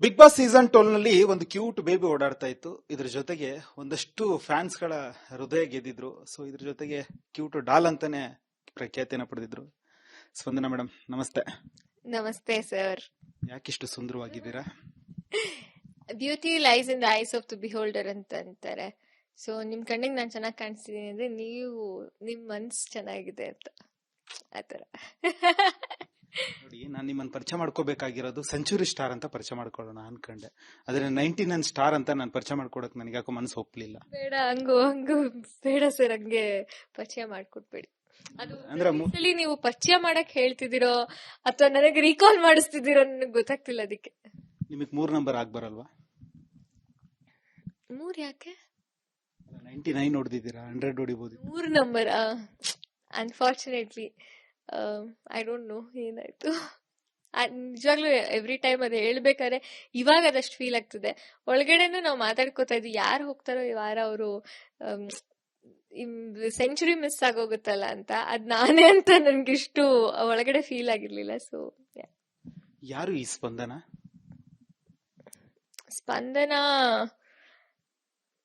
Big Boss season 12 ನಲ್ಲಿ ಒಂದು cute baby ಓಡಾಡ್ತಾ ಇತ್ತು. ಇದ್ರ ಜೊತೆಗೆ ಒಂದಷ್ಟು ಫ್ಯಾನ್ಸ್ ಗಳ ಹೃದಯ ಗೆದ್ದಿದ್ರು. ಸೊ ಇದ್ರ ಜೊತೆಗೆ ಕ್ಯೂಟ್ ಡಾಲ್ ಅಂತಾನೆ ಪ್ರಖ್ಯಾತಿಯನ್ನ ಪಡೆದಿದ್ರು. ಸ್ಪಂದನ ಮೇಡಮ್, ನಮಸ್ತೆ. ನಮಸ್ತೆ ಸರ್. ಯಾಕಿಷ್ಟು ಸುಂದರವಾಗಿದ್ದೀರಾ? Beauty lies in the eyes of the beholder ಅಂತ ಅಂತಾರೆ. ಸೊ ನಿಮ್ ಕಣ್ಣಿಗೆ ನಾನು ಚೆನ್ನಾಗಿ ಕಾಣಿಸ್ತಿದ್ದೀನಿ ಅಂದ್ರೆ ನಿಮ್ ಮನ್ಸ್ ಚೆನ್ನಾಗಿದೆ ಅಂತ ಆತರ. ನೋಡಿ, ನಾನು ನಿಮ್ಮನ್ನ ಪರಿಚಯ ಮಾಡ್ಕೋಬೇಕಾಗಿರೋದು ಸೆಂಚುರಿ ಸ್ಟಾರ್ ಅಂತ ಪರಿಚಯ ಮಾಡ್ಕೊಳ್ಳೋಣ ಅನ್ಕೊಂಡೆ. ಆದ್ರೆ 99 ಸ್ಟಾರ್ ಅಂತ ನಾನು ಪರಿಚಯ ಮಾಡ್ಕೊಡಕ್ ನನಗೆ ಯಾಕೋ ಮನಸ್ಸು ಒಪ್ಲಿಲ್ಲ. ಬೇಡ, ಹಂಗು ಬೇಡ ಸರ್, ಹಂಗೆ ಪರಿಚಯ ಮಾಡ್ಕೊಟ್ಬೇಡಿ. ಅದು ಅಂದ್ರೆ ನೀವು ಪರಿಚಯ ಮಾಡಕ್ ಹೇಳ್ತಿದ್ದೀರೋ ಅಥವಾ ನನಗೆ ರೀಕಾಲ್ ಮಾಡಿಸ್ತಿದ್ದೀರೋ ನನಗೆ ಗೊತ್ತಾಗ್ತಿಲ್ಲ. ಅದಕ್ಕೆ ನಿಮಗ್ 3 ನಂಬರ್ ಆಗ್ಬರಲ್ವಾ? 3 ಯಾಕೆ? 99 ಹೊಡೆದಿದ್ದೀರಾ, 100 ಹೊಡಿಬಹುದು. 3 number unfortunately I don't know ಏನಾಯ್ತು. ನಿಜವಾಗ್ಲೂ ಎವ್ರಿ ಟೈಮ್ ಅದು ಹೇಳ್ಬೇಕಾದ್ರೆ ಇವಾಗ ಅದಷ್ಟು ಫೀಲ್ ಆಗ್ತದೆ. ಒಳಗಡೆನೂ ನಾವು ಮಾತಾಡ್ಕೋತಾ ಇದ್ವಿ, ಯಾರು ಹೋಗ್ತಾರೋ ಈ ವಾರ ಅವರು ಸೆಂಚುರಿ ಮಿಸ್ ಆಗೋಗುತ್ತಲ್ಲ ಅಂತ. ಅದ್ ನಾನೇ ಅಂತ ನನ್ಗಿಷ್ಟು ಒಳಗಡೆ ಫೀಲ್ ಆಗಿರ್ಲಿಲ್ಲ. ಸೊ ಯಾರು ಈ ಸ್ಪಂದನ? ಸ್ಪಂದನ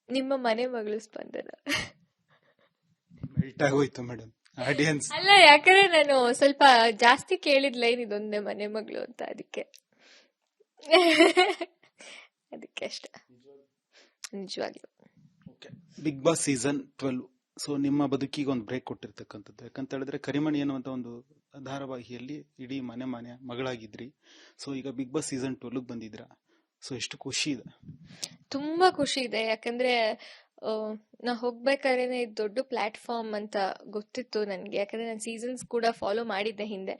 ನಿಮ್ಮ ಮನೆ ಮಗಳು ಸ್ಪಂದನ. ಮೆಲ್ಟ್ ಆಗೋಯ್ತು ಮೇಡಮ್ ಆಡಿಯನ್ಸ್. ಅಲ್ಲ, ಯಾಕಂದ್ರೆ ನಾನು ಸ್ವಲ್ಪ ಜಾಸ್ತಿ ಕೇಳಿದ್ ಲೈನ್ ಇದೊಂದೇ, ಮನೆ ಮಗಳು ಅಂತ. ಅದಕ್ಕೆ ಅಷ್ಟೇ ನಿಜವಾಗ್ಲು. ಬಿಗ್ ಬಾಸ್ ಸೀಸನ್ 12 ಸೊ ನಿಮ್ಮ ಬದುಕಿಗೆ ಒಂದು ಬ್ರೇಕ್ ಕೊಟ್ಟಿರ್ತಕ್ಕಂಥದ್ದು. ಯಾಕಂತ ಹೇಳಿದ್ರೆ ಕರಿಮಣಿ ಅನ್ನುವಂತ ಒಂದು ಧಾರಾವಾಹಿಯಲ್ಲಿ ಇಡೀ ಮನೆ ಮಗಳಾಗಿದ್ರಿ. ಸೊ ಈಗ ಬಿಗ್ ಬಾಸ್ ಸೀಸನ್ 12 ಬಂದಿದ್ರ. ಸೊ ಎಷ್ಟು ಖುಷಿ ಇದೆ? ತುಂಬಾ ಖುಷಿ ಇದೆ. ಯಾಕಂದ್ರೆ ನಾ ಹೋಗ್ಬೇಕಾದ್ರೆ ಇದು ದೊಡ್ಡ ಪ್ಲಾಟ್ಫಾರ್ಮ್ ಅಂತ ಗೊತ್ತಿತ್ತು ನನ್ಗೆ. ಯಾಕಂದ್ರೆ ನಾನು ಸೀಸನ್ಸ್ ಕೂಡ ಫಾಲೋ ಮಾಡಿದ್ದೆ ಹಿಂದೆ.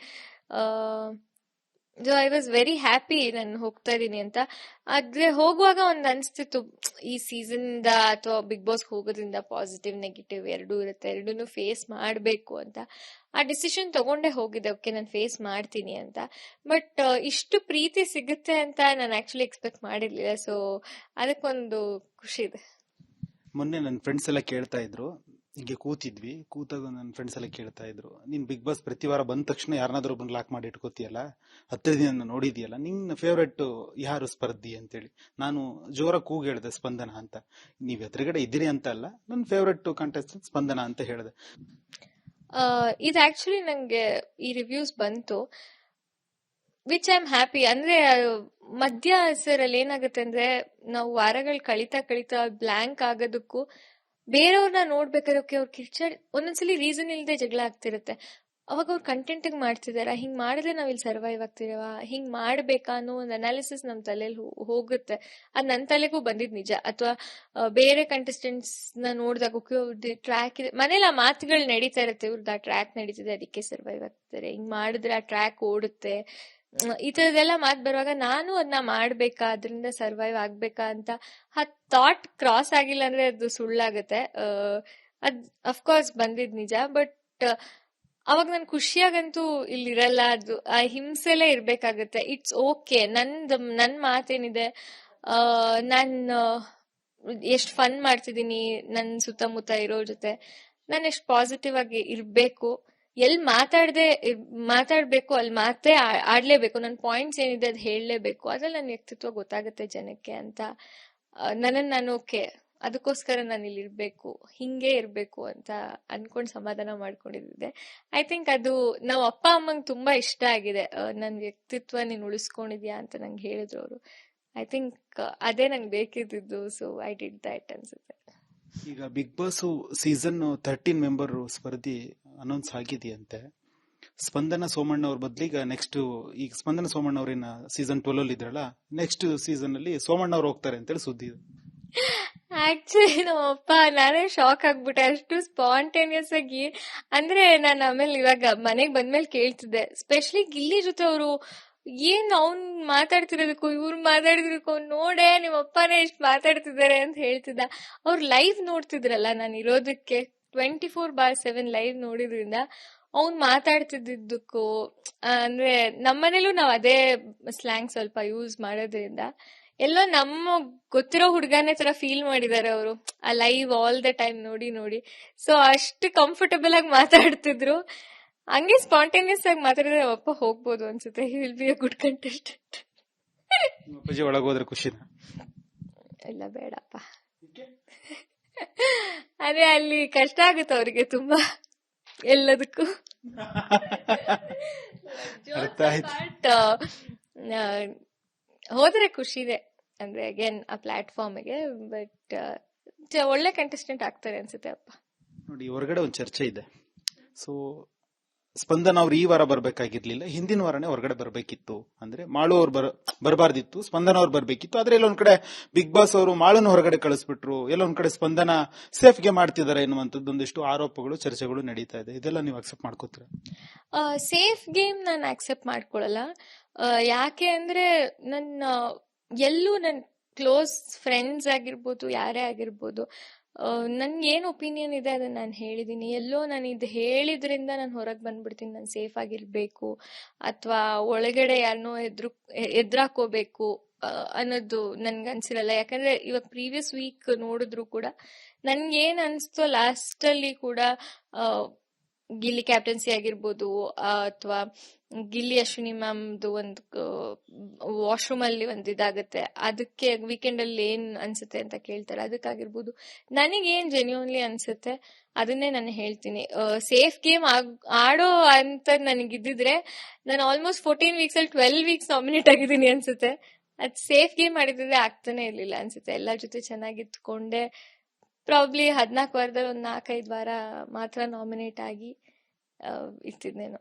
ಐ ವಾಸ್ ವೆರಿ ಹ್ಯಾಪಿ ನಾನು ಹೋಗ್ತಾ ಇದೀನಿ ಅಂತ. ಆದ್ರೆ ಹೋಗುವಾಗ ಒಂದ್ ಅನ್ಸ್ತಿತ್ತು, ಈ ಸೀಸನ್ ಅಥವಾ ಬಿಗ್ ಬಾಸ್ ಹೋಗೋದ್ರಿಂದ ಪಾಸಿಟಿವ್ ನೆಗೆಟಿವ್ ಎರಡೂ ಇರುತ್ತೆ, ಎರಡೂನು ಫೇಸ್ ಮಾಡ್ಬೇಕು ಅಂತ. ಆ ಡಿಸಿಷನ್ ತಗೊಂಡೇ ಹೋಗಿದ್ದೆ, ಓಕೆ ನಾನು ಫೇಸ್ ಮಾಡ್ತೀನಿ ಅಂತ. ಬಟ್ ಇಷ್ಟು ಪ್ರೀತಿ ಸಿಗುತ್ತೆ ಅಂತ ನಾನು ಆಕ್ಚುಲಿ ಎಕ್ಸ್ಪೆಕ್ಟ್ ಮಾಡಿರ್ಲಿಲ್ಲ. ಸೊ ಅದಕ್ಕೊಂದು ಖುಷಿ ಇದೆ. ಮೊನ್ನೆ ನನ್ನ ಫ್ರೆಂಡ್ಸ್ ಎಲ್ಲ ಕೇಳ್ತಾ ಇದ್ರು, ಹೀಗೆ ಕೂತಾಗ ನನ್ನ ಫ್ರೆಂಡ್ಸ್ ಎಲ್ಲ ಕೇಳ್ತಾ ಇದ್ರು, ನೀನ್ ಬಿಗ್ ಬಾಸ್ ಪ್ರತಿ ವಾರ ಬಂದ ತಕ್ಷಣ ಯಾರನ್ನಾದ್ರೂ ಒಬ್ಬನ ಲಾಕ್ ಮಾಡಿ ಇಟ್ಕೋತಿಯಲ್ಲ, 10 ದಿನ ನೋಡಿದ್ಯಲ್ಲ, ನಿನ್ನ ಫೇವ್ರೆಟ್ ಯಾರು ಸ್ಪರ್ಧಿ ಅಂತೇಳಿ. ನಾನು ಜೋರ ಕೂಗ್ ಹೇಳಿದೆ ಸ್ಪಂದನ ಅಂತ. ನೀವ್ ಎದುರುಗಡೆ ಇದ್ದೀರಿ ಅಂತ ಅಲ್ಲ, ನನ್ನ ಫೇವ್ರೆಟ್ ಕಂಟೆಸ್ಟೆಂಟ್ ಸ್ಪಂದನ ಅಂತ ಹೇಳಿದೆ. ಇದು ಆಕ್ಚುಲಿ ನಂಗೆ ಈ ರಿವ್ಯೂಸ್ ಬಂತು, ವಿಚ್ ಐ ಆಮ್ ಹ್ಯಾಪಿ. ಅಂದ್ರೆ ಮಧ್ಯ ಹೆಸರಲ್ಲಿ ಏನಾಗುತ್ತೆ ಅಂದ್ರೆ, ನಾವು ವಾರಗಳು ಕಳಿತಾ ಬ್ಲಾಂಕ್ ಆಗೋದಕ್ಕೂ ಬೇರೆಯವ್ರನ್ನ ನೋಡ್ಬೇಕಾದ್ರೆ ಅವ್ರ ಕಿರ್ಚಾಡ್ ಒಂದೊಂದ್ಸಲಿ ರೀಸನ್ ಇಲ್ಲದೆ ಜಗಳ ಆಗ್ತಿರುತ್ತೆ. ಅವಾಗ ಅವ್ರು ಕಂಟೆಂಟ್ ಮಾಡ್ತಿದಾರ, ಹಿಂಗ್ ಮಾಡಿದ್ರೆ ನಾವ್ ಇಲ್ಲಿ ಸರ್ವೈವ್ ಆಗ್ತಿರವ, ಹಿಂಗ್ ಮಾಡ್ಬೇಕಾ ಅನ್ನೋ ಒಂದು ಅನಾಲಿಸಿಸ್ ನಮ್ ತಲೆಯಲ್ಲಿ ಹೋಗುತ್ತೆ. ಅದ್ ನನ್ ತಲೆಗೂ ಬಂದಿದ್ ನಿಜ. ಅಥವಾ ಬೇರೆ ಕಂಟೆಸ್ಟೆಂಟ್ಸ್ ನ ನೋಡಿದಾಗ ಟ್ರ್ಯಾಕ್ ಇದೆ, ಮನೇಲಿ ಆ ಮಾತುಗಳು ನಡೀತಾ ಇರುತ್ತೆ, ಇವ್ರದ್ದು ಆ ಟ್ರ್ಯಾಕ್ ನಡೀತಿದೆ ಅದಕ್ಕೆ ಸರ್ವೈವ್ ಆಗ್ತಾರೆ, ಹಿಂಗ್ ಮಾಡಿದ್ರೆ ಆ ಟ್ರ್ಯಾಕ್ ಓಡುತ್ತೆ, ಈ ತರದೆಲ್ಲ ಮಾತು ಬರುವಾಗ ನಾನು ಅದನ್ನ ಮಾಡ್ಬೇಕಾ, ಅದರಿಂದ ಸರ್ವೈವ್ ಆಗ್ಬೇಕಾ ಅಂತ ಥಾಟ್ ಕ್ರಾಸ್ ಆಗಿಲ್ಲ ಅಂದ್ರೆ ಅದು ಸುಳ್ಳಾಗತ್ತೆ. ಅದ್ ಅಫ್ಕೋರ್ಸ್ ಬಂದಿದ್ ನಿಜ. ಬಟ್ ಅವಾಗ ನನ್ ಖುಷಿಯಾಗಂತೂ ಇಲ್ಲಿರಲ್ಲ, ಅದು ಆ ಹಿಂಸೆಲೆ ಇರ್ಬೇಕಾಗತ್ತೆ. ಇಟ್ಸ್ ಓಕೆ, ನನ್ ಮಾತೇನಿದೆ, ನಾನ್ ಎಷ್ಟ್ ಫನ್ ಮಾಡ್ತಿದೀನಿ ನನ್ ಸುತ್ತಮುತ್ತ ಇರೋ ಜೊತೆ, ನಾನ್ ಎಷ್ಟ್ ಪಾಸಿಟಿವ್ ಆಗಿ ಇರ್ಬೇಕು, ಎಲ್ಲಿ ಮಾತಾಡ್ಬೇಕು ಅಲ್ಲಿ ಮಾತೇ ಆಡ್ಲೇಬೇಕು, ನನ್ ಪಾಯಿಂಟ್ಸ್ ಏನಿದೆ ಅದ್ ಹೇಳಲೇಬೇಕು, ಅದ್ರಲ್ಲಿ ನನ್ನ ವ್ಯಕ್ತಿತ್ವ ಗೊತ್ತಾಗುತ್ತೆ ಜನಕ್ಕೆ ಅಂತ ನಾನು ಓಕೆ, ಅದಕ್ಕೋಸ್ಕರ ನಾನು ಇಲ್ಲಿ ಇರ್ಬೇಕು, ಹಿಂಗೆ ಇರ್ಬೇಕು ಅಂತ ಅನ್ಕೊಂಡ್ ಸಮಾಧಾನ ಮಾಡ್ಕೊಂಡಿದ್ದೆ. ಐ ಥಿಂಕ್ ಅದು ನಾವ್ ಅಪ್ಪ ಅಮ್ಮಂಗ್ ತುಂಬಾ ಇಷ್ಟ ಆಗಿದೆ, ನನ್ ವ್ಯಕ್ತಿತ್ವ ನೀನ್ ಉಳಿಸ್ಕೊಂಡಿದ್ಯಾ ಅಂತ ನಂಗೆ ಹೇಳಿದ್ರು ಅವರು. ಐ ಥಿಂಕ್ ಅದೇ ನಂಗೆ ಬೇಕಿದ್ದು. ಸೊ ಐ ಡಿಡ್ ದಟ್ ಅನ್ಸುತ್ತೆ. ಈಗ ಬಿಗ್ ಬಾಸ್ ಸೀಸನ್ 13 ಮೆಂಬರ್ ಸ್ಪರ್ಧಿ ಅನೌನ್ಸ್ ಆಗಿದೆಯಂತೆ. ಸ್ಪಂದನ ಸೋಮಣ್ಣ ಅವ್ರ ಬದ್ಲಿಗ ನೆಕ್ಸ್ಟ್, ಈಗ ಸ್ಪಂದನ ಸೋಮಣ್ಣ ಅವ್ರೇನ ಸೀಸನ್ 12 ಅಲ್ಲಿ ಇದ್ರಲ್ಲ, ನೆಕ್ಸ್ಟ್ ಸೀಸನ್ ಅಲ್ಲಿ ಸೋಮಣ್ಣ ಅವ್ರು ಹೋಗ್ತಾರೆ ಅಂತೇಳಿ ಸುದ್ದಿ. ಆಕ್ಚುಲಿ ನಮ್ಮಪ್ಪ, ನಾನೇ ಶಾಕ್ ಆಗ್ಬಿಟ್ಟೆ, ಅಷ್ಟು ಸ್ಪಾಂಟೇನಿಯಸ್ ಆಗಿ. ಅಂದ್ರೆ ನಾನು ಆಮೇಲೆ ಇವಾಗ ಮನೆಗ್ ಬಂದ್ಮೇಲೆ ಕೇಳ್ತಿದ್ದೆ, ಸ್ಪೆಷಲಿ ಗಿಲ್ಲಿ ಜೊತೆ ಅವರು ಏನ್ ಅವ್ನ್ ಮಾತಾಡ್ತಿರೋದಕ್ಕೂ ಇವ್ರು ಮಾತಾಡಿದ್ರಕ್ಕೂ ನೋಡೆ ನಿಮ್ಮ ಅಪ್ಪನೇ ಇಷ್ಟ ಮಾತಾಡ್ತಿದ್ದಾರೆ ಅಂತ ಹೇಳ್ತಿದ್ದ. ಅವ್ರು ಲೈವ್ ನೋಡ್ತಿದ್ರಲ್ಲ, ನಾನು ಇರೋದಕ್ಕೆ 24/7 ಲೈವ್ ನೋಡಿದ್ರಿಂದ ಅವ್ನ್ ಮಾತಾಡ್ತಿದ್ದಕ್ಕೂ, ಅಂದ್ರೆ ನಮ್ಮನೇಲೂ ನಾವ್ ಅದೇ ಸ್ಲ್ಯಾಂಗ್ ಸ್ವಲ್ಪ ಯೂಸ್ ಮಾಡೋದ್ರಿಂದ ಎಲ್ಲೋ ನಮ್ಮ ಗೊತ್ತಿರೋ ಹುಡುಗನೇ ತರ ಫೀಲ್ ಮಾಡಿದ್ದಾರೆ ಅವರು, ಆ ಲೈವ್ ಆಲ್ ದ ಟೈಮ್ ನೋಡಿ. ಸೊ ಅಷ್ಟು ಕಂಫರ್ಟಬಲ್ ಆಗಿ ಮಾತಾಡ್ತಿದ್ರು. ಹಂಗೆ ಸ್ಪಾಂಟೇನಿಯಸ್ ಆಗಿ ಮಾತಾಡಿದ್ರೆ ಅಪ್ಪ ಹೋಗ್ಬೋದು ಅನ್ಸುತ್ತೆ. He will be a good contestant. ನಿಮ್ಮ ಅಪ್ಪಾಜಿ ಒಳಗೋದ್ರೆ ಖುಷಿನ? ಇಲ್ಲ ಬೇಡಪ್ಪ. ಅದೇ ಅಲ್ಲಿ ಕಷ್ಟ ಆಗುತ್ತೆ ಅವ್ರಿಗೆ ತುಂಬಾ ಎಲ್ಲದಕ್ಕೂ. ಅರ್ಥ ಆಯ್ತು. ಬಟ್ ಹೋದ್ರೆ ಖುಷಿದೆ ಅಂದ್ರೆ ಅಗೇನ್ ಆ ಪ್ಲಾಟ್ಫಾರ್ಮ್ಗೆ. ಬಟ್ ಒಳ್ಳೆ ಕಂಟೆಸ್ಟೆಂಟ್ ಆಗ್ತಾರೆ ಅನ್ಸುತ್ತೆ ಅಪ್ಪ. ನೋಡಿ, ಹೊರಗಡೆ ಒಂದು ಚರ್ಚೆ ಇದೆ. ಸೊ ಸ್ಪಂದನ ಅವ್ರು ಈ ವಾರ ಬರ್ಬೇಕಾಗಿರ್ಲಿಲ್ಲ, ಹಿಂದಿನ ವಾರನೇ ಹೊರಗಡೆ ಬರ್ಬೇಕಿತ್ತು. ಅಂದ್ರೆ ಮಾಳು ಅವ್ರು ಬರಬಾರ್ದಿತ್ತು, ಸ್ಪಂದನ ಅವ್ರು ಬರ್ಬೇಕಿತ್ತು. ಆದ್ರೆ ಎಲ್ಲೊಂದ್ ಕಡೆ ಬಿಗ್ ಬಾಸ್ ಅವರು ಮಾಳುನ ಹೊರಗಡೆ ಕಳಿಸ್ಬಿಟ್ರು, ಎಲ್ಲೊಂದ್ ಕಡೆ ಸ್ಪಂದನ ಸೇಫ್ ಗೆ ಮಾಡ್ತಿದ್ದಾರೆ ಎನ್ನುವಂಥದ್ದು ಒಂದಿಷ್ಟು ಆರೋಪಗಳು, ಚರ್ಚೆಗಳು ನಡೀತಾ ಇದೆ. ಇದೆಲ್ಲ ನೀವು ಅಕ್ಸೆಪ್ಟ್ ಮಾಡ್ಕೋತೀರಾ? ಸೇಫ್ ಗೇಮ್ ನಾನು ಅಕ್ಸೆಪ್ಟ್ ಮಾಡ್ಕೊಳಲ್ಲ. ಯಾಕೆ ಅಂದ್ರೆ ಎಲ್ಲೂ ನನ್ನ ಕ್ಲೋಸ್ ಫ್ರೆಂಡ್ಸ್ ಆಗಿರ್ಬೋದು, ಯಾರೇ ಆಗಿರ್ಬೋದು, ನನ್ಗೆ ಏನ್ ಒಪಿನಿಯನ್ ಇದೆ ಅದನ್ನ ನಾನು ಹೇಳಿದೀನಿ. ಎಲ್ಲೋ ನಾನು ಇದು ಹೇಳಿದ್ರಿಂದ ನಾನು ಹೊರಗೆ ಬಂದ್ಬಿಡ್ತೀನಿ, ನಾನು ಸೇಫ್ ಆಗಿರ್ಬೇಕು ಅಥವಾ ಒಳಗಡೆ ಯಾರನ್ನೋ ಎದ್ರಾಕೋಬೇಕು ಅನ್ನೋದು ನನ್ಗೆ ಅನ್ಸಿರಲ್ಲ. ಯಾಕಂದ್ರೆ ಇವಾಗ ಪ್ರೀವಿಯಸ್ ವೀಕ್ ನೋಡಿದ್ರು ಕೂಡ ನನ್ಗೆ ಏನ್ ಅನ್ಸ್ತೋ ಲಾಸ್ಟ್ ಅಲ್ಲಿ ಕೂಡ ಗಿಲ್ಲಿ ಕ್ಯಾಪ್ಟನ್ಸಿ ಆಗಿರ್ಬೋದು ಅಥವಾ ಗಿಲ್ಲಿ ಅಶ್ವಿನಿ ಮ್ಯಾಮ್ದು ಒಂದು ವಾಶ್ರೂಮ್ ಅಲ್ಲಿ ಒಂದು ಇದಾಗುತ್ತೆ, ಅದಕ್ಕೆ ವೀಕೆಂಡ್ ಅಲ್ಲಿ ಏನ್ ಅನ್ಸುತ್ತೆ ಅಂತ ಕೇಳ್ತಾರೆ, ಅದಕ್ಕಾಗಿರ್ಬೋದು. ನನಗೇನ್ ಜೆನ್ಯೂನ್ಲಿ ಅನ್ಸುತ್ತೆ ಅದನ್ನೇ ನಾನು ಹೇಳ್ತೀನಿ. ಸೇಫ್ ಗೇಮ್ ಆಡೋ ಅಂತ ನನಗಿದ್ದಿದ್ರೆ ನಾನು ಆಲ್ಮೋಸ್ಟ್ 14 ವೀಕ್ಸ್ ಅಲ್ಲಿ 12 ವೀಕ್ಸ್ ನಾಮಿನೇಟ್ ಆಗಿದ್ದೀನಿ ಅನ್ಸುತ್ತೆ. ಅದ್ ಸೇಫ್ ಗೇಮ್ ಮಾಡಿದ್ರೆ ಆಗ್ತಾನೆ ಇರ್ಲಿಲ್ಲ ಅನ್ಸುತ್ತೆ. ಎಲ್ಲರ ಜೊತೆ ಚೆನ್ನಾಗಿತ್ಕೊಂಡೆ ಪ್ರಾಬ್ಲಿ 14 ವಾರದಲ್ಲಿ ಒಂದು 4-5 ವಾರ ಮಾತ್ರ ನಾಮಿನೇಟ್ ಆಗಿ ಇರ್ತಿದ್ನೇನೋ.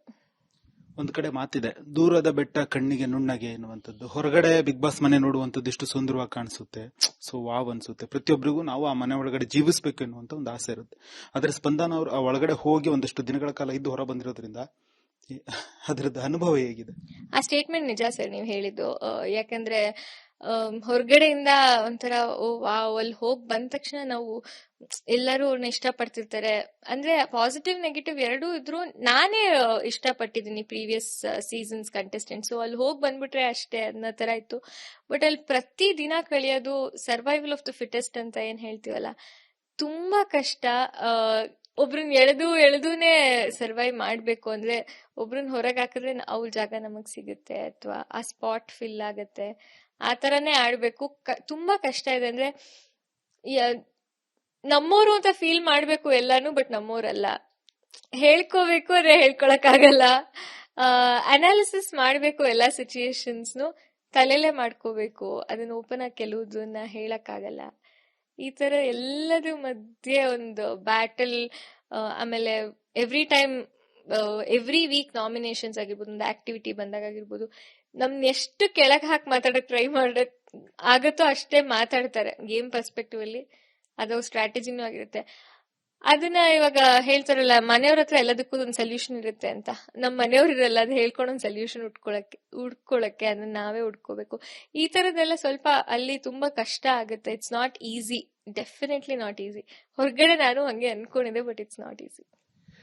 ಒಂದ್ ಕಡೆ ಮಾತಿದೆ, ದೂರದ ಬೆಟ್ಟ ಕಣ್ಣಿಗೆ ನುಣ್ಣಗೆ ಎನ್ನುವಂಥದ್ದು. ಹೊರಗಡೆ ಬಿಗ್ ಬಾಸ್ ಮನೆ ನೋಡುವಂಥದ್ದು ಎಷ್ಟು ಸುಂದರವಾಗಿ ಕಾಣಿಸುತ್ತೆ, ಸೊ ವಾವ್ ಅನ್ಸುತ್ತೆ. ಪ್ರತಿಯೊಬ್ಬರಿಗೂ ನಾವು ಆ ಮನೆ ಒಳಗಡೆ ಜೀವಿಸ್ಬೇಕು ಎನ್ನುವಂತ ಒಂದು ಆಸೆ ಇರುತ್ತೆ. ಆದ್ರೆ ಸ್ಪಂದನ ಅವರು ಆ ಒಳಗಡೆ ಹೋಗಿ ಒಂದಷ್ಟು ದಿನಗಳ ಕಾಲ ಇದ್ದು ಹೊರ ಬಂದಿರೋದ್ರಿಂದ ಅದ್ರದ್ದು ಅನುಭವ ಹೇಗಿದೆ? ಆ ಸ್ಟೇಟ್ಮೆಂಟ್ ನಿಜ ಸರ್ ನೀವು ಹೇಳಿದ್ದು. ಯಾಕಂದ್ರೆ ಹೊರಗಡೆಯಿಂದ ಒಂಥರ ಅಲ್ಲಿ ಹೋಗಿ ಬಂದ ತಕ್ಷಣ ನಾವು ಎಲ್ಲರೂ ಅವ್ರನ್ನ ಇಷ್ಟಪಡ್ತಿರ್ತಾರೆ. ಅಂದ್ರೆ ಪಾಸಿಟಿವ್ ನೆಗೆಟಿವ್ ಎರಡೂ ಇದ್ರು ನಾನೇ ಇಷ್ಟಪಟ್ಟಿದ್ದೀನಿ ಪ್ರೀವಿಯಸ್ ಸೀಸನ್ಸ್ ಕಂಟೆಸ್ಟೆಂಟ್ಸ್. ಅಲ್ಲಿ ಹೋಗಿ ಬಂದ್ಬಿಟ್ರೆ ಅಷ್ಟೇ ಅನ್ನೋ ತರ ಇತ್ತು. ಬಟ್ ಅಲ್ಲಿ ಪ್ರತಿ ದಿನ ಕಳಿಯೋದು ಸರ್ವೈವಲ್ ಆಫ್ ದ ಫಿಟೆಸ್ಟ್ ಅಂತ ಏನ್ ಹೇಳ್ತೀವಲ್ಲ, ತುಂಬಾ ಕಷ್ಟ. ಒಬ್ರನ್ನ ಎಳೆದೂನೇ ಸರ್ವೈವ್ ಮಾಡ್ಬೇಕು ಅಂದ್ರೆ ಒಬ್ರನ್ನ ಹೊರಗೆ ಹಾಕಿದ್ರೆ ಅವ್ರ ಜಾಗ ನಮಗ್ ಸಿಗುತ್ತೆ ಅಥವಾ ಆ ಸ್ಪಾಟ್ ಫಿಲ್ ಆಗತ್ತೆ, ಆ ತರನೇ ಆಡ್ಬೇಕು. ತುಂಬಾ ಕಷ್ಟ ಇದೆ. ಅಂದ್ರೆ ನಮ್ಮೋರು ಅಂತ ಫೀಲ್ ಮಾಡ್ಬೇಕು ಎಲ್ಲಾನು, ಬಟ್ ನಮ್ಮೋರಲ್ಲ. ಹೇಳ್ಕೋಬೇಕು ಅಂದ್ರೆ ಹೇಳ್ಕೊಳಕ್ ಆಗಲ್ಲ. ಅನಾಲಿಸಿಸ್ ಮಾಡ್ಬೇಕು ಎಲ್ಲಾ ಸಿಚುಯೇಷನ್ಸ್ನು, ತಲೆಲೇ ಮಾಡ್ಕೋಬೇಕು. ಅದನ್ನ ಓಪನ್ ಆಗಿ ಕೆಲವುದನ್ನ ಹೇಳಕ್ ಆಗಲ್ಲ. ಈ ತರ ಎಲ್ಲದ್ರ ಮಧ್ಯೆ ಒಂದು ಬ್ಯಾಟಲ್. ಆಮೇಲೆ ಎವ್ರಿ ವೀಕ್ ನಾಮಿನೇಷನ್ಸ್ ಆಗಿರ್ಬೋದು, ಒಂದು ಆಕ್ಟಿವಿಟಿ ಬಂದಾಗ ಆಗಿರ್ಬೋದು, ನಮ್ನ ಎಷ್ಟು ಕೆಳಗ್ ಹಾಕಿ ಮಾತಾಡಕ್ ಟ್ರೈ ಮಾಡಕ್ ಆಗತ್ತೋ ಅಷ್ಟೇ ಮಾತಾಡ್ತಾರೆ. ಗೇಮ್ ಪರ್ಸ್ಪೆಕ್ಟಿವ್ ಅಲ್ಲಿ ಅದು ಸ್ಟ್ರಾಟಜಿನೂ ಆಗಿರುತ್ತೆ. ಅದನ್ನ ಇವಾಗ ಹೇಳ್ತಾರಲ್ಲ, ಮನೆಯವ್ರ ಹತ್ರ ಎಲ್ಲದಕ್ಕೂ ಒಂದು ಸೊಲ್ಯೂಷನ್ ಇರುತ್ತೆ ಅಂತ. ನಮ್ ಮನೆಯವ್ರು ಇರಲ್ಲ, ಅದು ಹೇಳ್ಕೊಂಡು ಒಂದು ಸೊಲ್ಯೂಷನ್ ಹುಡ್ಕೊಳಕ್ಕೆ ಅದನ್ನ ನಾವೇ ಹುಡ್ಕೋಬೇಕು. ಈ ತರದೆಲ್ಲ ಸ್ವಲ್ಪ ಅಲ್ಲಿ ತುಂಬಾ ಕಷ್ಟ ಆಗುತ್ತೆ. It's not easy, definitely not easy. ಹೊರಗಡೆ ನಾನು ಹಂಗೆ ಅನ್ಕೊಂಡಿದ್ದೆ, ಬಟ್ ಇಟ್ಸ್ ನಾಟ್ ಈಸಿ.